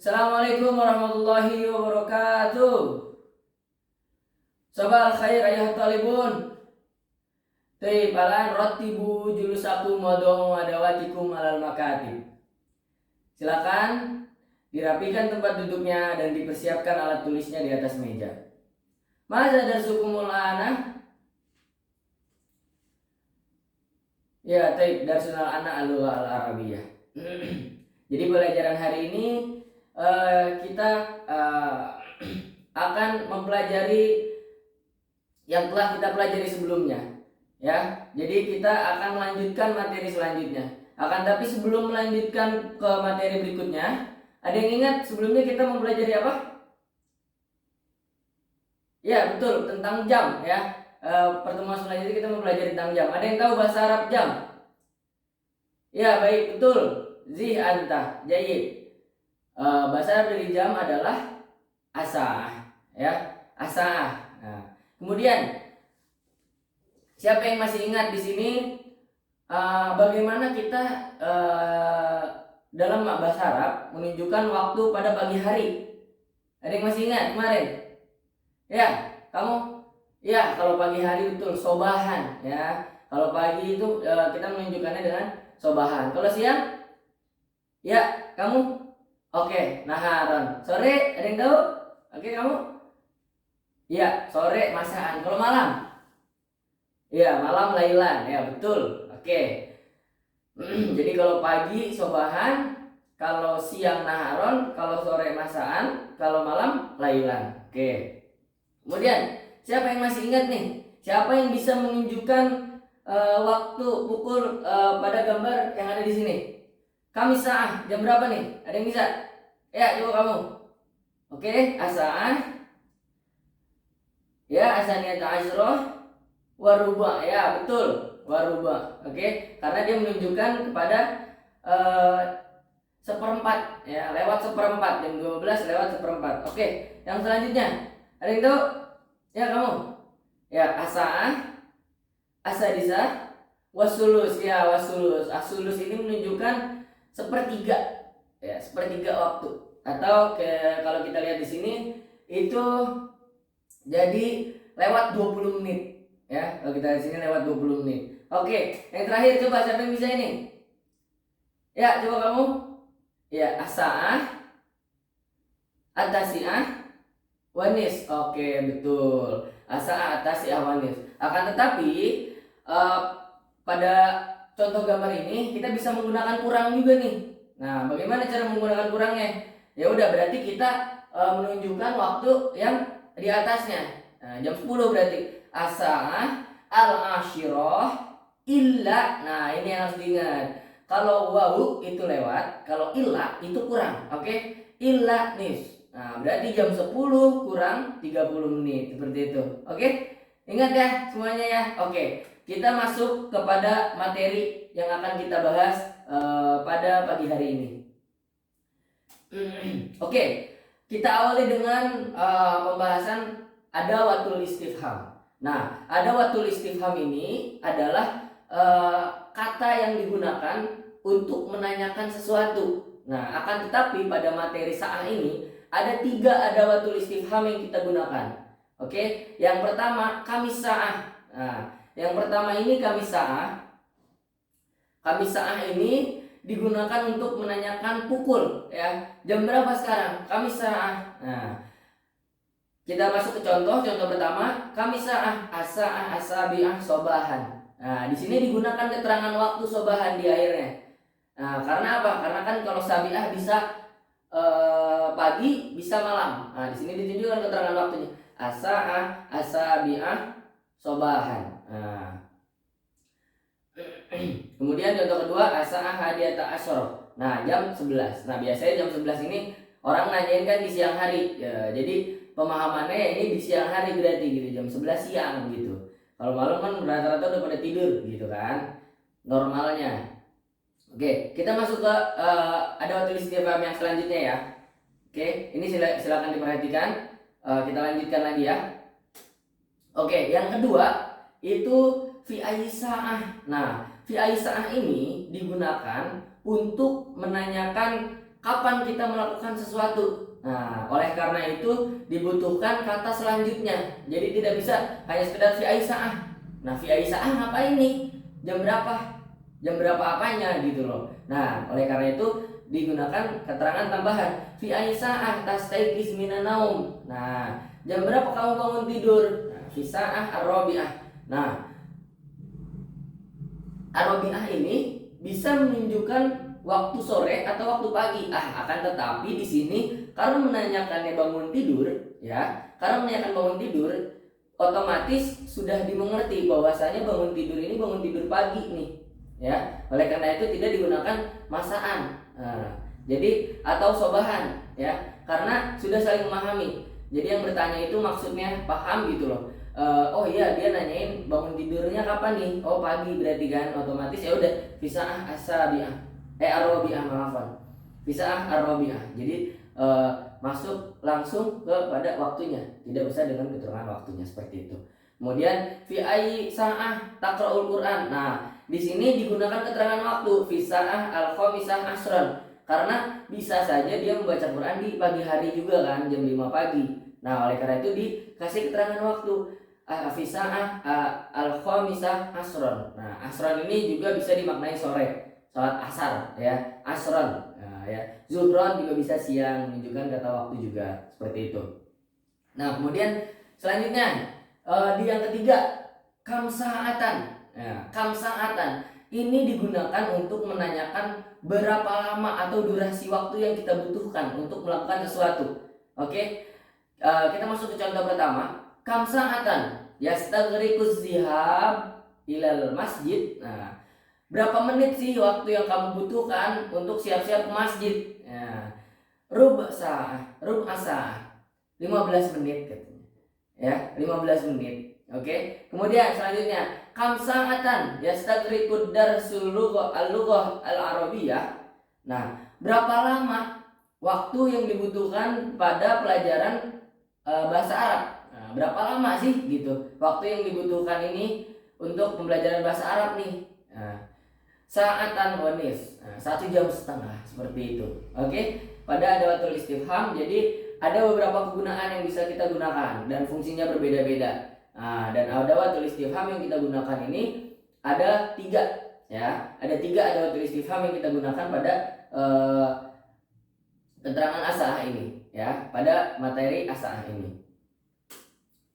Assalamualaikum warahmatullahi wabarakatuh. Sabal khair ayah talibun. Taibalan rotibu julusakum wadomu adawatikum alal makatib. Silakan dirapikan tempat duduknya dan dipersiapkan alat tulisnya di atas meja. Maza darsukumul ana? Ya, taib darsunal ana al-lughah al-arabiyah. Jadi pelajaran hari ini kita akan mempelajari yang telah kita pelajari sebelumnya, ya. Jadi kita akan melanjutkan materi selanjutnya. Akan tapi sebelum melanjutkan ke materi berikutnya, ada yang ingat sebelumnya kita mempelajari apa? Ya, betul, tentang jam, ya. Pertemuan selanjutnya kita mempelajari tentang jam. Ada yang tahu bahasa Arab jam? Ya, baik, betul. Zih anta, jayid. Bahasa Arab dari jam adalah asa, ya, asa. Nah, kemudian siapa yang masih ingat di sini bagaimana kita dalam bahasa Arab menunjukkan waktu pada pagi hari? Ada yang masih ingat kemarin? Ya, kamu? Ya, kalau pagi hari betul sobahan, ya. Kalau pagi itu kita menunjukkannya dengan sobahan. Kalau siang? Ya, kamu? Oke, naharon. Sore, ada yang tahu? Oke, kamu? Iya, sore masaan. Kalau malam? Iya, malam lailan. Ya, betul. Oke. Jadi kalau pagi sobahan, kalau siang naharon, kalau sore masaan, kalau malam lailan. Oke. Kemudian, siapa yang masih ingat nih? Siapa yang bisa menunjukkan waktu pukul pada gambar yang ada di sini? Kamis saah, jam berapa nih? Ada yang bisa? Ya, coba kamu. Oke, asaah. Ya, asaniyata asyroh waruba. Ya, betul. Waruba. Oke, karena dia menunjukkan kepada seperempat, ya, lewat seperempat, jam 12 lewat seperempat. Oke, yang selanjutnya. Ada yang tahu? Ya, kamu. Ya, asaah, asadisah, wasulus. Ya, wasulus. Asulus ini menunjukkan sepertiga, ya, sepertiga waktu. Atau kalau kita lihat di sini itu jadi lewat 20 menit, ya. Kalau kita lihat di sini lewat 20 menit. Oke, yang terakhir coba siapa yang bisa ini? Ya, coba kamu. Ya, asaah, atasiah, wanis. Oke, betul. Asaah, atasiah, wanis. Akan tetapi pada contoh gambar ini kita bisa menggunakan kurang juga nih. Nah, bagaimana cara menggunakan kurangnya? Ya udah, berarti kita menunjukkan waktu yang di atasnya. Nah, jam 10 berarti asa'ah al-ashirah illa. Nah, ini yang harus diingat. Kalau wawu itu lewat, kalau illa itu kurang. Oke? Illa nis. Nah, berarti jam 10 kurang 30 menit seperti itu. Oke? Ingat ya semuanya ya. Oke. Kita masuk kepada materi yang akan kita bahas pada pagi hari ini. Oke, kita awali dengan pembahasan adawatul istifham. Nah, adawatul istifham ini adalah kata yang digunakan untuk menanyakan sesuatu. Nah, akan tetapi pada materi saah ini ada 3 adawatul istifham yang kita gunakan. Oke, yang pertama kamis saah. Nah, yang pertama ini kamis saah. Kamis saah ini digunakan untuk menanyakan pukul, ya. Jam berapa sekarang? Kamis saah. Nah, kita masuk ke contoh pertama, kamis saah, asaah, asabiah, sobahan. Nah, di sini digunakan keterangan waktu sobahan di akhirnya. Nah, karena apa? Karena kan kalau sabiah bisa pagi, bisa malam. Nah, di sini ditunjukkan keterangan waktunya. Asaah, asabiah, sobahan. Nah, kemudian contoh kedua asaah hadiyata asyroh. Nah, jam 11. Nah, biasanya jam 11 ini orang nanyain kan di siang hari. Ya, jadi pemahamannya ini di siang hari berarti gitu, jam 11 siang gitu. Kalau malam kan rata-rata udah pada tidur gitu kan. Normalnya. Oke, kita masuk ke adawatul istifham yang selanjutnya ya. Oke, ini silakan diperhatikan. Kita lanjutkan lagi ya. Oke, yang kedua itu fi ayyi sa'ah. Nah, fi ayyi sa'ah ini digunakan untuk menanyakan kapan kita melakukan sesuatu. Nah, oleh karena itu dibutuhkan kata selanjutnya. Jadi tidak bisa hanya sekedar fi ai sa'ah. Nah, fi ai sa'ah ngapain nih? Jam berapa? Jam berapa apanya gitu loh. Nah, oleh karena itu digunakan keterangan tambahan fi ai sa'ah tastaiqiz minan naum. Nah, jam berapa kamu bangun tidur? Nah, fi sa'ah ar-rabi'ah. Nah, ar-rabi'ah ini bisa menunjukkan waktu sore atau waktu pagi. Akan tetapi di sini karena menanyakannya bangun tidur, ya. Karena menanyakan bangun tidur, otomatis sudah dimengerti bahwasanya bangun tidur ini bangun tidur pagi nih. Ya, oleh karena itu tidak digunakan masaan. Nah, jadi atau sobahan, ya, karena sudah saling memahami. Jadi yang bertanya itu maksudnya paham gitu loh. Oh iya, dia nanyain bangun tidurnya kapan nih? Oh pagi, berarti kan otomatis ya udah fisaah asabiah ar-rabi'ah, maafan, fisaah ar-rabi'ah. Jadi masuk langsung kepada waktunya, tidak usah dengan keterangan waktunya seperti itu. Kemudian fi ai sa'ah taqra'ul Qur'an. Nah, di sini digunakan keterangan waktu fi sa'ah al-khamisah asran, karena bisa saja dia membaca Quran di pagi hari juga kan, jam 5 pagi. Nah, oleh karena itu dikasih keterangan waktu fi sa'ah al-khamisah asran. Nah, asran ini juga bisa dimaknai sore, salat asar ya, asran. Nah, ya, zuhron juga bisa siang, menunjukkan kata waktu juga seperti itu. Nah, kemudian selanjutnya di yang ketiga, kam sa'atan. Nah, kam sa'atan ini digunakan untuk menanyakan berapa lama atau durasi waktu yang kita butuhkan untuk melakukan sesuatu. Oke, kita masuk ke contoh pertama. Kam sa'atan yastaghriquz zihab ilal masjid. Nah, berapa menit sih waktu yang kamu butuhkan untuk siap-siap ke masjid? Nah, rub' sa'ah, 15 menit katanya. Ya, 15 menit. Oke. Kemudian selanjutnya, kam sa'atan yastaghriqud darsul lughah al-arabiyyah. Nah, berapa lama waktu yang dibutuhkan pada pelajaran bahasa Arab? Nah, berapa lama sih gitu waktu yang dibutuhkan ini untuk pembelajaran bahasa Arab nih? Nah, sa'atan wa nis, 1 jam setengah seperti itu. Oke. Pada adawatul istifham, jadi ada beberapa kegunaan yang bisa kita gunakan dan fungsinya berbeda-beda. Nah, dan adawatul istifham yang kita gunakan ini ada 3, ya. Ada 3 adawatul istifham yang kita gunakan pada keterangan as'ah ini, ya, pada materi as'ah ini.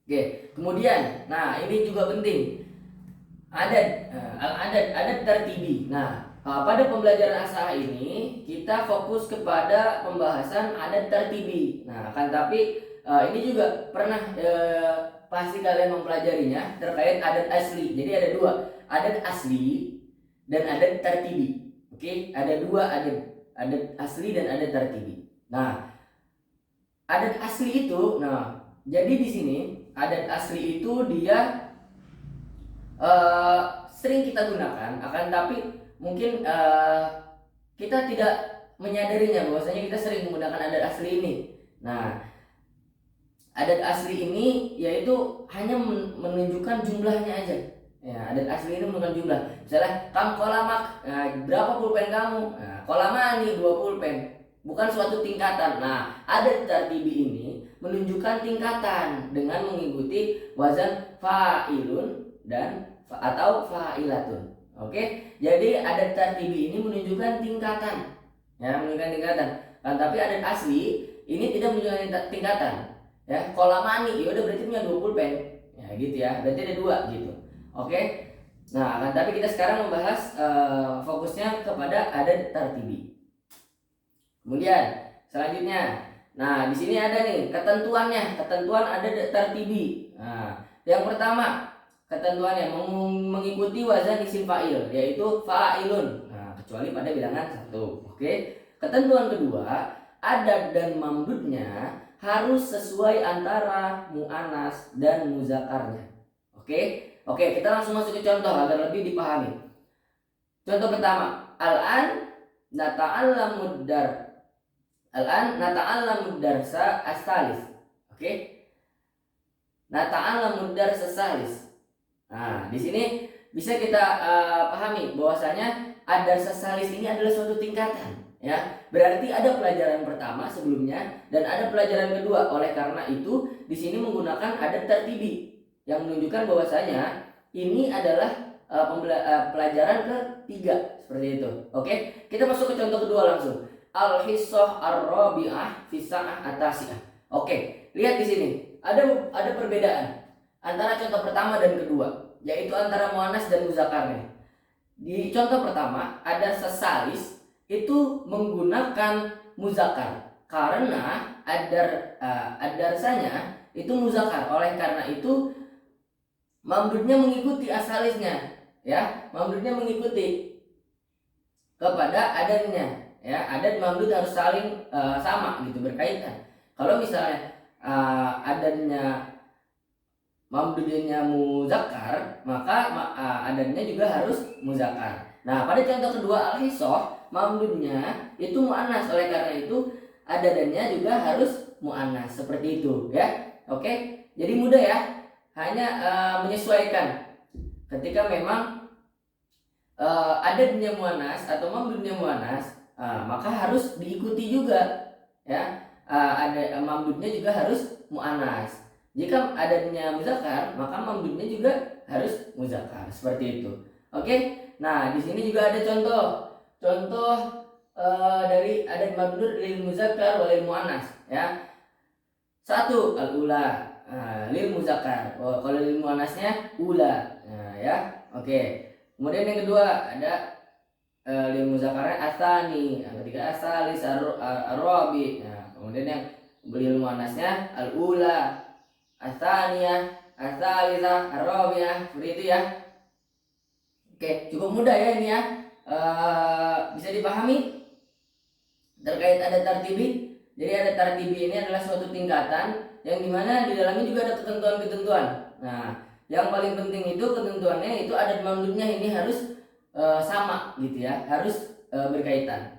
Oke, kemudian, nah ini juga penting. Adat tartibi. Nah, pada pembelajaran as'ah ini kita fokus kepada pembahasan adat tartibi. Nah, akan tapi ini juga pernah pasti kalian mempelajarinya terkait adat asli. Jadi ada 2, adat asli dan adat tartibi. Oke, ada 2 adat asli dan adat tartibi. Nah, adat asli itu, nah, jadi di sini adat asli itu dia sering kita gunakan, akan tapi mungkin kita tidak menyadarinya bahwasanya kita sering menggunakan adat asli ini. Nah, adat asli ini yaitu hanya menunjukkan jumlahnya aja. Ya, adat asli ini menunjukkan jumlah. Misalnya, kam kolamak, nah, berapa pulpen kamu? Nah, kolamani 2 pulpen. Bukan suatu tingkatan. Nah, adat tartibi ini menunjukkan tingkatan dengan mengikuti wazan fa'ilun dan atau fa'ilatun. Oke, jadi adat tartibi ini menunjukkan tingkatan, ya, menunjukkan tingkatan. Kan tapi adat asli ini tidak menunjukkan tingkatan, ya. Kolamani, ya udah berarti punya 2 pulpen, ya gitu ya. Berarti ada 2 gitu. Oke. Nah, kan tapi kita sekarang membahas fokusnya kepada adat tartibi. Kemudian selanjutnya, nah di sini ada nih ketentuannya, ketentuan adat tartibi. Nah, yang pertama ketentuannya mengikuti wazan isim fa'il, yaitu fa'ilun. Nah, kecuali pada bilangan 1. Oke. Ketentuan kedua, adat dan mamdudnya harus sesuai antara mu'anas dan muzakarnya. Oke. Oke, kita langsung masuk ke contoh agar lebih dipahami. Contoh pertama, al-an nata'allamud darsa as-salis. Oke. Nata'allamud darsa as-salis. Nah, di sini bisa kita pahami bahwasanya ad-darsa as-salis ini adalah suatu tingkatan, ya. Berarti ada pelajaran pertama sebelumnya dan ada pelajaran kedua. Oleh karena itu di sini menggunakan adat tertibi yang menunjukkan bahwasanya ini adalah pelajaran ketiga seperti itu. Oke, kita masuk ke contoh kedua langsung. Al-hissah ar-rabi'ah fi sa'ah at-tasi'ah. Oke, lihat di sini. Ada perbedaan antara contoh pertama dan kedua, yaitu antara muannas dan muzakarnya. Di contoh pertama ada sesalis itu menggunakan muzakar karena adarsanya itu muzakar. Oleh karena itu mamdudnya mengikuti asalisnya, ya. Mamdudnya mengikuti kepada adannya, ya. Adan mamdud harus saling sama gitu, berkaitan. Kalau misalnya adannya mamdudnya muzakkar, maka adannya juga harus muzakkar. Nah, pada contoh kedua al-hissah, mamdudnya itu muannas. Oleh karena itu adannya juga harus muannas, seperti itu, ya. Oke, jadi mudah ya. Hanya menyesuaikan ketika memang adadnya muannas atau mamdudnya muannas, maka harus diikuti juga, ya. Ada mamdudnya juga harus muannas. Jika adadnya muzakkar, maka mamdudnya juga harus muzakkar, seperti itu. Oke. Nah, di sini juga ada contoh dari adad mamdud lil muzakkar wal muannas, ya. Satu al-ula lil muzakkar. Kalau lil muannasnya ula. Nah, ya. Oke. Kemudian yang kedua ada lil muzakkarnya asani. Yang ketiga asalis ar-rabi. Nah, kemudian yang lil muannasnya al-ula, asaniyah, asalisah, ar-rabiyah. Seperti itu ya. Oke, cukup mudah ya ini ya. Bisa dipahami terkait adat tartibi. Jadi adat tartibi ini adalah suatu tingkatan yang dimana di dalamnya juga ada ketentuan-ketentuan. Nah, yang paling penting itu ketentuannya itu adat mamdudnya ini harus sama gitu ya, harus berkaitan.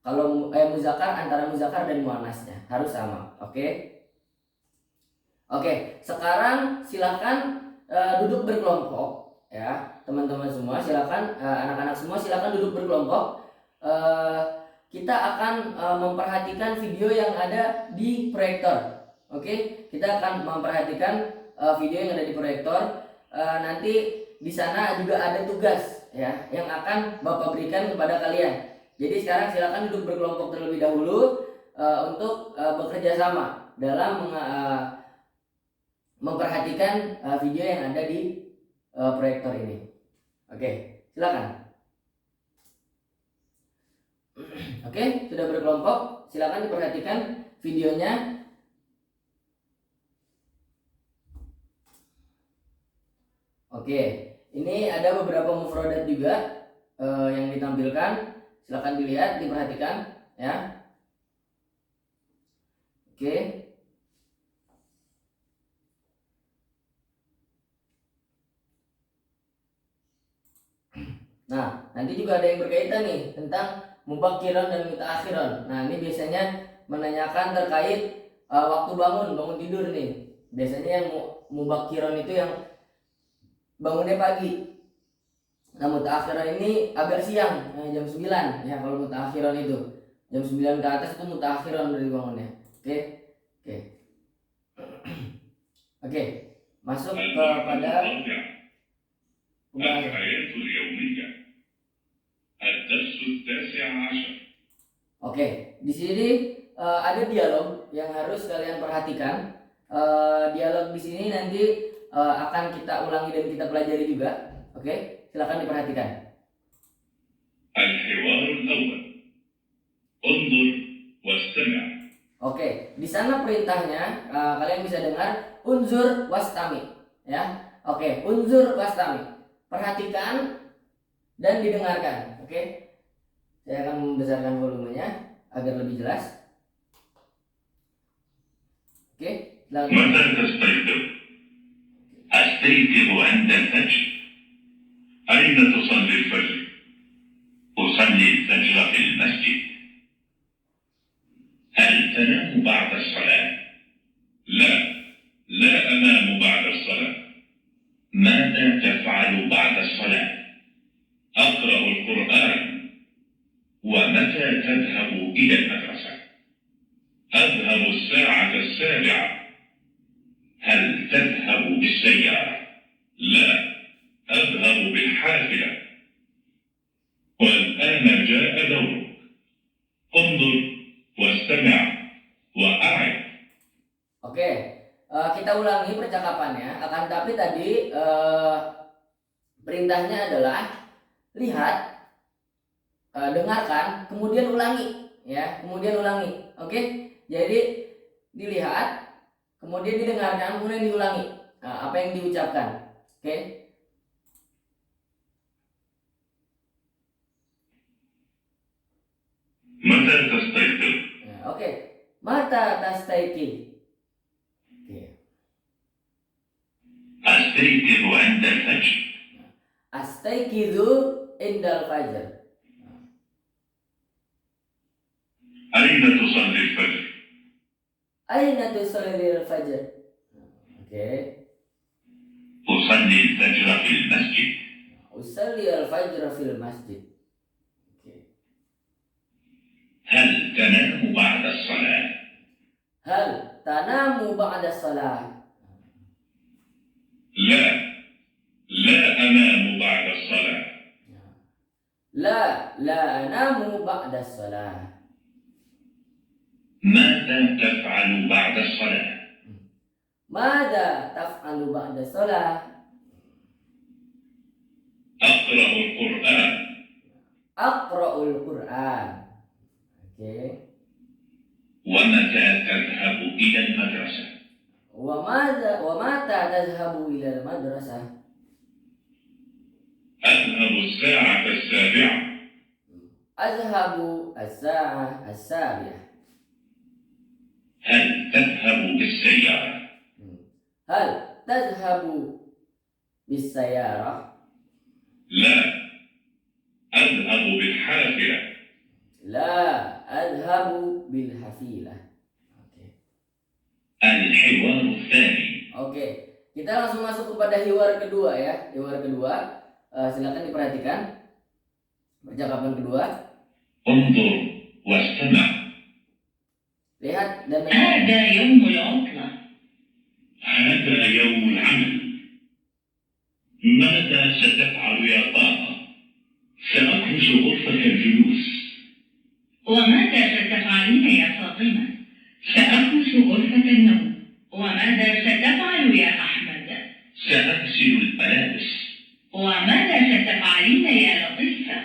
Kalau muzakkar antara muzakkar dan muannasnya harus sama. Oke. Sekarang silakan duduk berkelompok ya, teman-teman semua. Silakan anak-anak semua silakan duduk berkelompok. Kita akan memperhatikan video yang ada di proyektor. Oke, kita akan memperhatikan video yang ada di proyektor. Nanti di sana juga ada tugas ya yang akan Bapak berikan kepada kalian. Jadi sekarang silakan duduk berkelompok terlebih dahulu untuk bekerja sama dalam memperhatikan video yang ada di proyektor ini. Oke, silakan. Oke, sudah berkelompok, silakan diperhatikan videonya. Oke, ini ada beberapa mufradat juga yang ditampilkan. Silakan dilihat, diperhatikan ya. Oke. Nah, nanti juga ada yang berkaitan nih tentang mubakkiran dan mutaakhiran. Nah, ini biasanya menanyakan terkait waktu bangun tidur nih. Biasanya yang mubakkiran itu yang bangunnya pagi. Nah, mutaakhiran ini agak siang, jam 9 ya. Kalau mutaakhiran itu jam 9 ke atas itu mutaakhiran dari bangunnya. Oke. Masuk kepada pembahasan. Oke, di sini ada dialog yang harus kalian perhatikan. Dialog di sini nanti akan kita ulangi dan kita pelajari juga. Oke, silakan diperhatikan. Oke, di sana perintahnya kalian bisa dengar unzur wastami, ya. Oke, unzur wastami. Perhatikan dan didengarkan. Oke. Saya akan membesarkan volumenya agar lebih jelas. Oke, متى تستيقظ؟ أستيقظ عند الفجر. أين تصلي الفجر؟ أصلي الفجر في المسجد. هل تنام بعد الصلاة؟ لا أنام بعد الصلاة. ماذا تفعل بعد الصلاة؟ أقرأ القرآن أذهب الساعة 7. هل تذهب بالسيارة؟ لا، أذهب بالحافلة. والآن جاء دورك. انظر واستمع وأعد. Oke, kita ulangi percakapannya. Akan tapi tadi perintahnya adalah lihat, dengarkan, kemudian ulangi, ya, kemudian ulangi. Oke, jadi dilihat, kemudian didengarkan, kemudian diulangi apa yang diucapkan. Oke. متى تستيقظ؟ Oke. Mata tastaiki. Oke. أستيقظ عند الفجر. Astaikizu indal fajr. أين تصلي الفجر؟ Aina tusallil fajr. Oke. أصلي الفجر في المسجد. Usalli al-fajr fil masjid. Oke. هل تنام بعد الصلاة؟ Hal tanamu ba'da salah? لا، لا أنام بعد الصلاة. La anamu ba'da salah. ماذا تفعل بعد الصلاة؟ Mada taf'alu ba'da salah? أقرأ القرآن. Aqra'ul Qur'an. Oke. ومتى تذهب إلى المدرسة؟ Wa mata tadhhabu ila al-madrasah? أذهب الساعة 7. Azhabu as-sa'ah as-sabi'ah. هل تذهب بالسيارة؟ Hal tadhhabu bis-sayyarah? لا، أذهب بالحافلة. La adhabu bil hafilah. Oke. الحوار الثاني. Oke. Kita langsung masuk kepada hiwar kedua, ya. Hiwar kedua. Silakan diperhatikan percakapan kedua. انظر واستمع. Lihat dan dengar. هذا يوم العطلة. هذا يوم العمل. ماذا ستفعل يا طه؟ سأكنس غرفة الجلوس. وماذا ستفعلين يا فاطمة؟ سأكنس غرفة النوم. وماذا ستفعل يا أحمد؟ سأغسل الملابس. وماذا ستفعلين يا لطيفة؟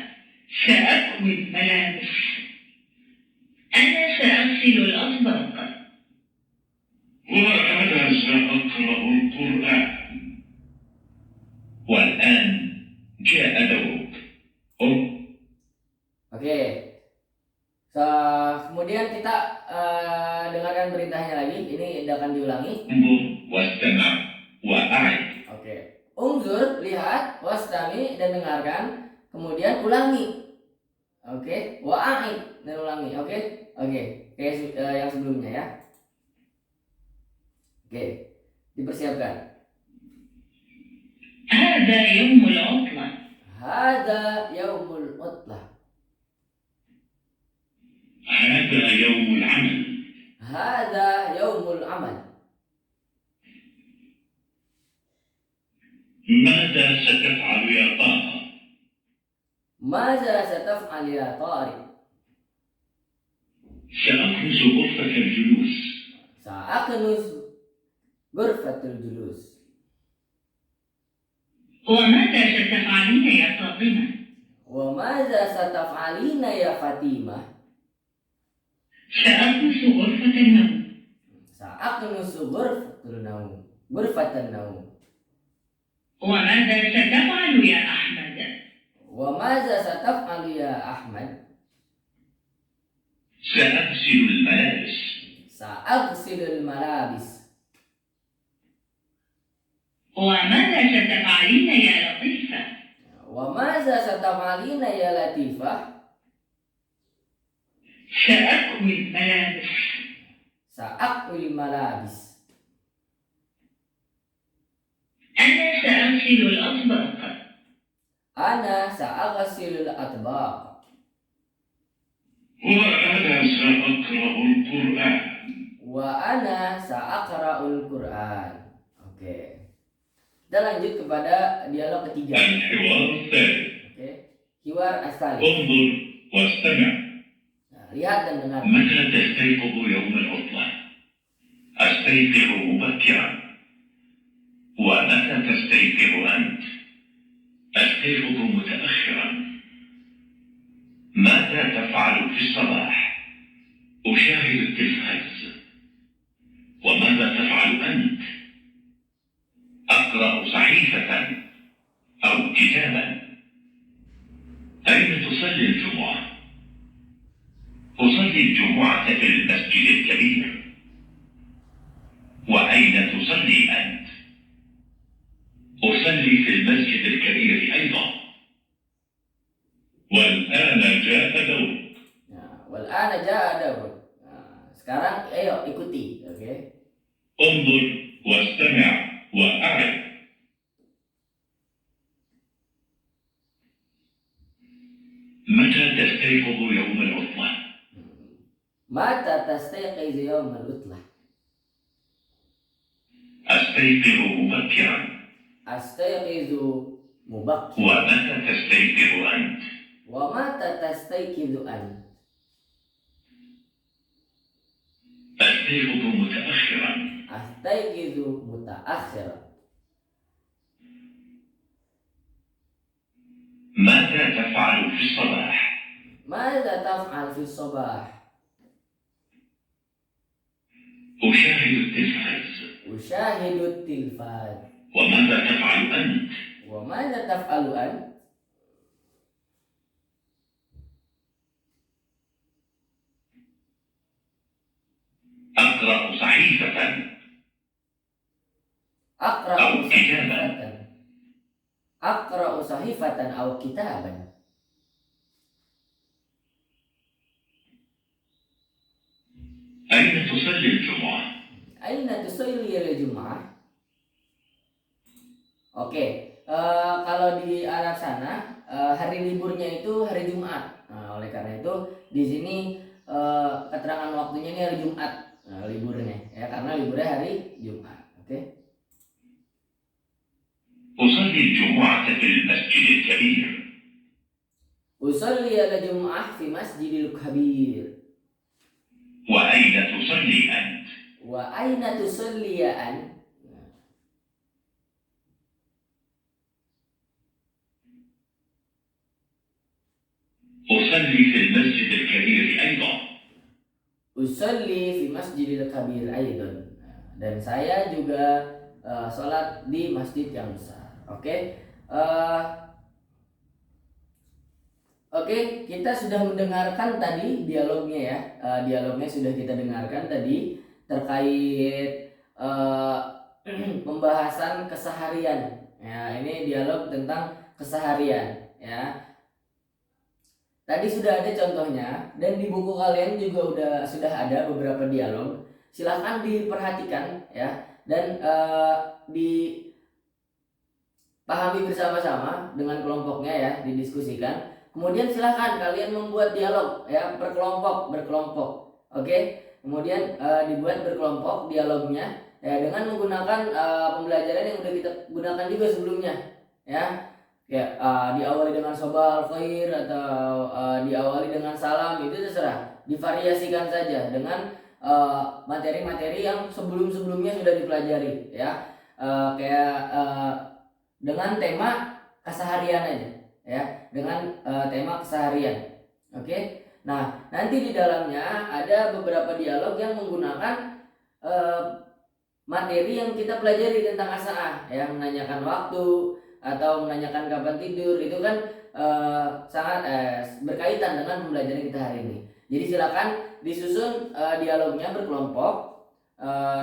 سأكوي الملابس. أنا سأغسل الأطباق. وأنا سأقرأ القرآن. والآن جاء دورك. Oke. Kemudian kita dengarkan perintahnya lagi. Ini akan diulangi. انظر واستمع وأعد. Oke. Unzur, lihat, wastami, dan dengarkan, kemudian ulangi. Oke. Wa'id, dan ulangi. Oke. Oke. Kayak yang sebelumnya, ya. Oke. Dipersiapkan. هذا يوم العطلة. Hada yaumul utlah. هذا يوم العمل. Hada yaumul amal. ماذا ستفعل يا طه؟ Maza sataf'al ya Tariq? سأكنس غرفة الجلوس. Sa'aknus ghurfatul julus. وماذا ستفعلين يا فاطمة؟ Wa maza sataf'alina ya Fatimah? سأكنس غرفة النوم. Sa'aknus ghurfatan naum. وماذا ستفعل يا أحمد؟ Wa maza sataf'alu ya Ahmad? سأغسل الملابس. Sa'agsilul malabis. وماذا ستفعلين يا لطيفة؟ Wa maza sataf'alina ya Latifah? سأكوي الملابس. Sa'akwil malabis. أنا سأغسل الأطباق. Ana sa'agsilul atbaq. وأنا سأقرأ القرآن. Kita lanjut kepada dialog ketiga. الحوار الثالث. Oke. Hiwar asali. انظر واستمع. Nah, lihat dan dengar. متى تستيقظ يوم العطلة؟ أستيقظ مبكرا. ومتى تستيقظ أنت؟ أستيقظ متأخرا. ماذا تفعل في الصباح؟ أشاهد التلفاز. وماذا تفعل أنت؟ أقرأ صحيفة أو كتابا. أين تصلي الجمعة؟ أصلي الجمعة في المسجد الكبير. وأين تصلي أنت؟ أصلي في المسجد الكبير أيضا. والآن جاء دورك. Nah, wal ana jaa daur. Nah, sekarang ayo ikuti, oke? انظر واستمع وأعد. متى تستيقظ يوم العطلة؟ Mata tastayqiz yawm al-utlah. أستيقظ مبكرا. Astayqizu mubakkir. ومتى تستيقظ أنت؟ Wa mata tastayqizu an. أستيقظ متأخرا. Astayqizu mutaakhir. ماذا تفعل في الصباح؟ Madza taf'al fi sabah? أشاهد التلفاز. Ushahidu tilfaz. وماذا تفعل أنت؟ Wa madza taf'alu an? أقرأ صحيفة. Aqra'u Aw kitaban. sahifatan. Aqra'u sahifatan aw kitaban. أين تصلي الجمعة؟ Aina tusalli al-jum'ah? Oke, kalau di Arab sana hari liburnya itu hari Jumat. Nah, oleh karena itu di sini keterangan waktunya ini hari Jumat, liburnya ya, karena liburnya hari Jumat. Oke. أصلي الجمعة في المسجد الكبير. Usolli al-jum'ah fi masjidil kabir. وأين تصلي أنت؟ Wa aina tusalli ya an? أصلي في المسجد الكبير أيضا. Usolli fi masjidil kabir aidon. Dan saya juga sholat di masjid yang besar. Oke. Oke, kita sudah mendengarkan tadi dialognya ya. Dialognya sudah kita dengarkan tadi terkait pembahasan keseharian. Ya, ini dialog tentang keseharian ya. Tadi sudah ada contohnya dan di buku kalian juga sudah ada beberapa dialog. Silahkan diperhatikan ya dan dipahami bersama-sama dengan kelompoknya ya, didiskusikan. Kemudian silahkan kalian membuat dialog ya, berkelompok. Oke. Kemudian dibuat berkelompok dialognya ya dengan menggunakan pembelajaran yang sudah kita gunakan juga sebelumnya ya. Ya, diawali dengan sobal khair atau diawali dengan salam, itu terserah, divariasikan saja dengan materi-materi yang sebelum-sebelumnya sudah dipelajari ya. Dengan tema keseharian aja ya, dengan tema keseharian. Oke. Nah, nanti di dalamnya ada beberapa dialog yang menggunakan materi yang kita pelajari tentang asaah ya, menanyakan waktu atau menanyakan kapan tidur, itu kan sangat berkaitan dengan pembelajaran kita hari ini. Jadi silakan disusun dialognya berkelompok.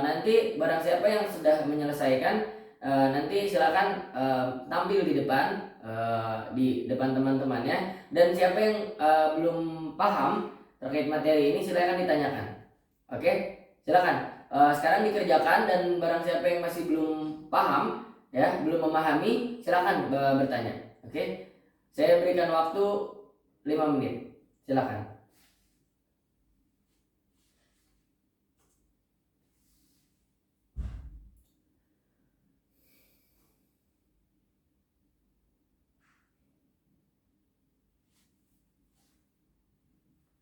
Nanti barang siapa yang sudah menyelesaikan, nanti silakan tampil di depan teman-temannya, dan siapa yang belum paham terkait materi ini silakan ditanyakan. Oke, silakan sekarang dikerjakan, dan barang siapa yang masih belum paham ya, belum memahami, silakan bertanya. Oke, saya berikan waktu 5 menit, silakan.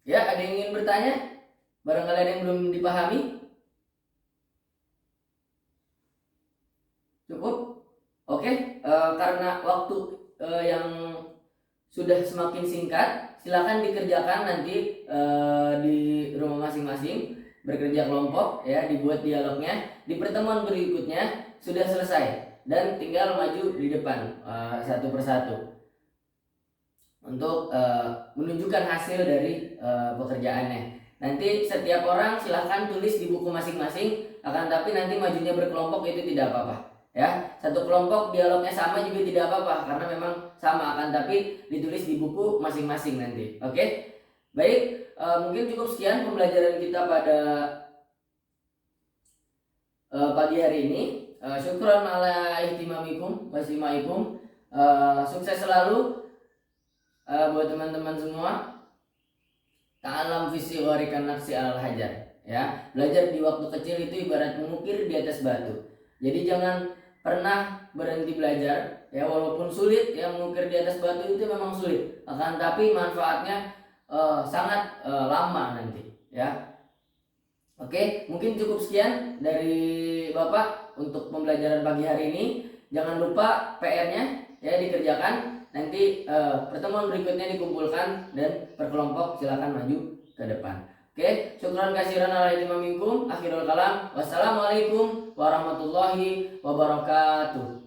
Ya, ada yang ingin bertanya? Barangkali ada yang belum dipahami? Cukup? Oke, karena waktu yang sudah semakin singkat, silakan dikerjakan nanti di rumah masing-masing, bekerja kelompok ya, dibuat dialognya. Di pertemuan berikutnya sudah selesai dan tinggal maju di depan satu persatu untuk menunjukkan hasil dari pekerjaannya. Nanti setiap orang silahkan tulis di buku masing-masing, akan tapi nanti majunya berkelompok itu tidak apa-apa. Ya, satu kelompok dialognya sama juga tidak apa-apa karena memang sama, akan tapi ditulis di buku masing-masing nanti. Oke, baik, mungkin cukup sekian pembelajaran kita pada pagi hari ini. Syukran ala ihtimamikum wasimaikum. Sukses selalu buat teman-teman semua. Ta'alam visi warikan naksi al hajar. Ya, belajar di waktu kecil itu ibarat mengukir di atas batu. Jadi jangan pernah berhenti belajar ya, walaupun sulit ya, mengukir di atas batu itu memang sulit, akan tapi manfaatnya sangat lama nanti ya. Oke, mungkin cukup sekian dari Bapak untuk pembelajaran pagi hari ini. Jangan lupa PR-nya ya dikerjakan. Nanti pertemuan berikutnya dikumpulkan dan berkelompok, silakan maju ke depan. Oke, syukran kasiran ala ihtimamikum. Akhirul kalam. Wassalamualaikum warahmatullahi wabarakatuh.